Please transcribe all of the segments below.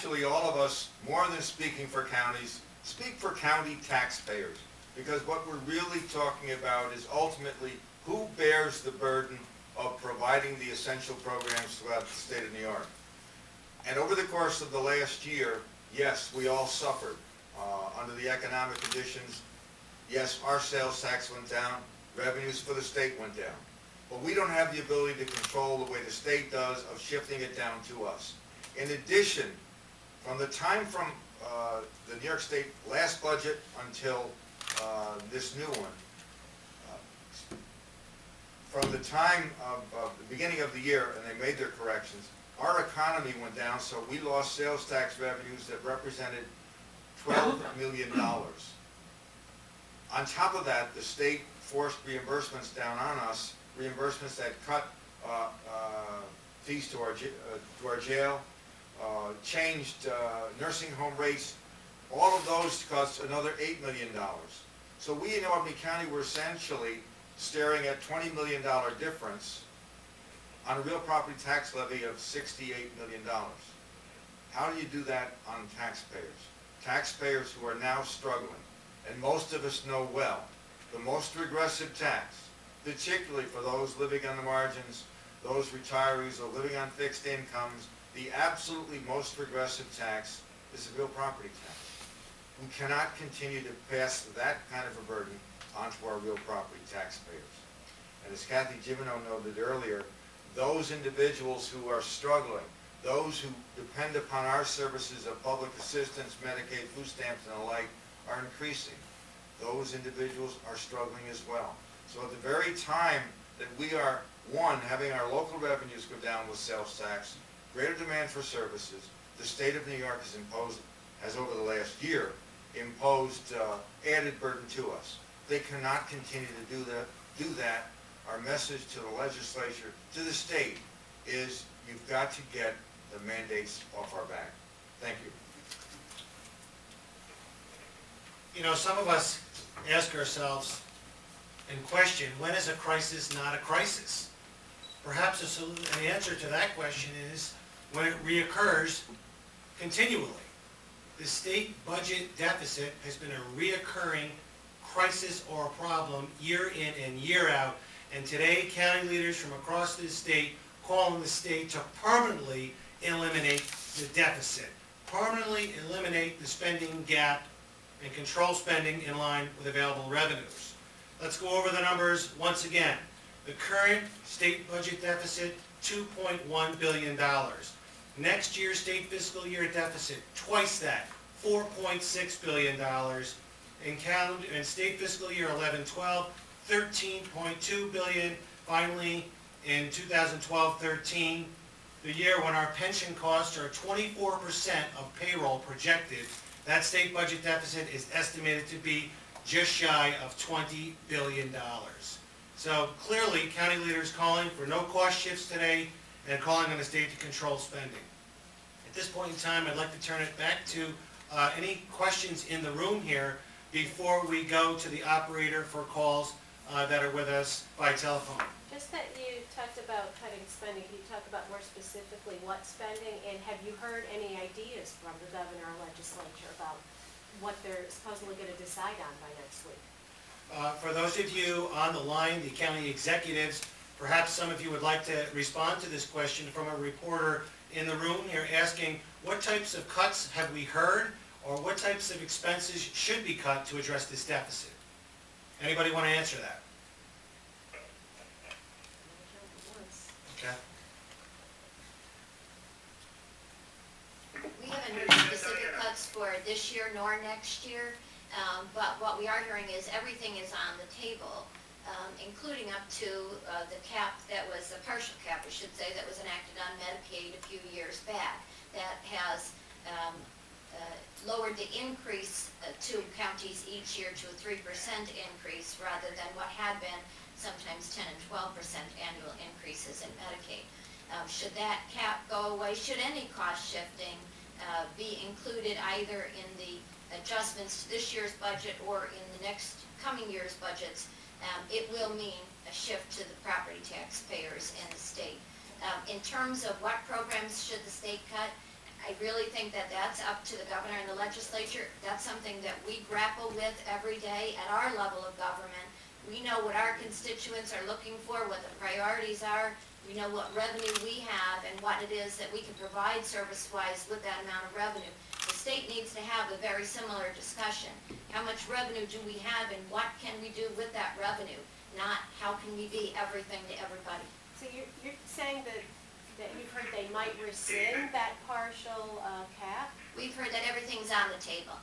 actually all of us, more than speaking for counties, speak for county taxpayers. Because what we're really talking about is ultimately who bears the burden of providing the essential programs throughout the state of New York. And over the course of the last year, yes, we all suffered under the economic conditions. Yes, our sales tax went down, revenues for the state went down. But we don't have the ability to control the way the state does of shifting it down to us. In addition, from the time from the New York State last budget until this new one, from the time of the beginning of the year, and they made their corrections, our economy went down, so we lost sales tax revenues that represented $12 million. On top of that, the state forced reimbursements down on us, reimbursements that cut fees to our jail, changed nursing home rates. All of those cost another $8 million. So we in Albany County were essentially staring at $20 million difference on a real property tax levy of $68 million. How do you do that on taxpayers? Taxpayers who are now struggling, and most of us know well, the most regressive tax, particularly for those living on the margins, those retirees or living on fixed incomes, the absolutely most regressive tax is the real property tax. We cannot continue to pass that kind of a burden onto our real property taxpayers. And as Kathy Gimeno noted earlier, those individuals who are struggling, those who depend upon our services of public assistance, Medicaid, food stamps, and the like, are increasing. Those individuals are struggling as well. So at the very time that we are, one, having our local revenues go down with sales tax, greater demand for services, the state of New York has over the last year imposed added burden to us. They cannot continue to do that. Our message to the legislature, to the state, is you've got to get the mandates off our back. Thank you. You know, some of us ask ourselves and question, when is a crisis not a crisis? Perhaps an answer to that question is when it reoccurs continually. The state budget deficit has been a reoccurring crisis or a problem year in and year out, and today county leaders from across the state call on the state to permanently eliminate the deficit, permanently eliminate the spending gap and control spending in line with available revenues. Let's go over the numbers once again. The current state budget deficit, $2.1 billion. Next year's state fiscal year deficit, twice that, $4.6 billion. In state fiscal year 11-12, $13.2 billion. Finally, in 2012-13, the year when our pension costs are 24% of payroll projected, that state budget deficit is estimated to be just shy of $20 billion. So clearly, county leaders calling for no cost shifts today and calling on the state to control spending. At this point in time, I'd like to turn it back to any questions in the room here before we go to the operator for calls that are with us by telephone. Just that you talked about cutting spending, can you talk about more specifically what spending, and have you heard any ideas from the governor or legislature about what they're supposedly going to decide on by next week? For those of you on the line, the county executives, perhaps some of you would like to respond to this question from a reporter in the room here asking what types of cuts have we heard, or what types of expenses should be cut to address this deficit? Anybody want to answer that? Okay. We haven't heard specific cuts for this year nor next year, but what we are hearing is everything is on the table, including up to the cap that was, a partial cap, I should say, that was enacted on Medicaid a few years back, that has lowered the increase to counties each year to a 3% increase rather than what had been sometimes 10 and 12% annual increases in Medicaid. Should that cap go away, should any cost shifting be included either in the adjustments to this year's budget or in the next coming year's budgets, it will mean a shift to the property taxpayers in the state. In terms of what programs should the state cut, I really think that that's up to the governor and the legislature. That's something that we grapple with every day at our level of government. We know what our constituents are looking for, what the priorities are. We know what revenue we have and what it is that we can provide service-wise with that amount of revenue. The state needs to have a very similar discussion. How much revenue do we have and what can we do with that revenue? Not how can we be everything to everybody. So you're saying that you've heard they might rescind that partial cap? We've heard that everything's on the table,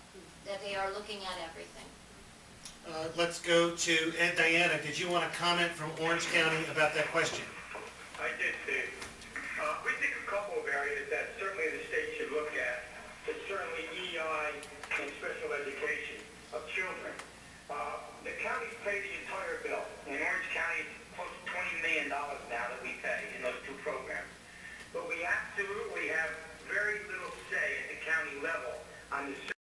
that they are looking at everything. Let's go to Ed. Diana, did you want to comment from Orange County about that question? I did, Steve. We think a couple of areas that certainly the state should look at is certainly EI and special education of children. The counties pay the entire bill. In Orange County, it's close to $20 million now that we pay in those two programs. But we absolutely have very little say at the county level on the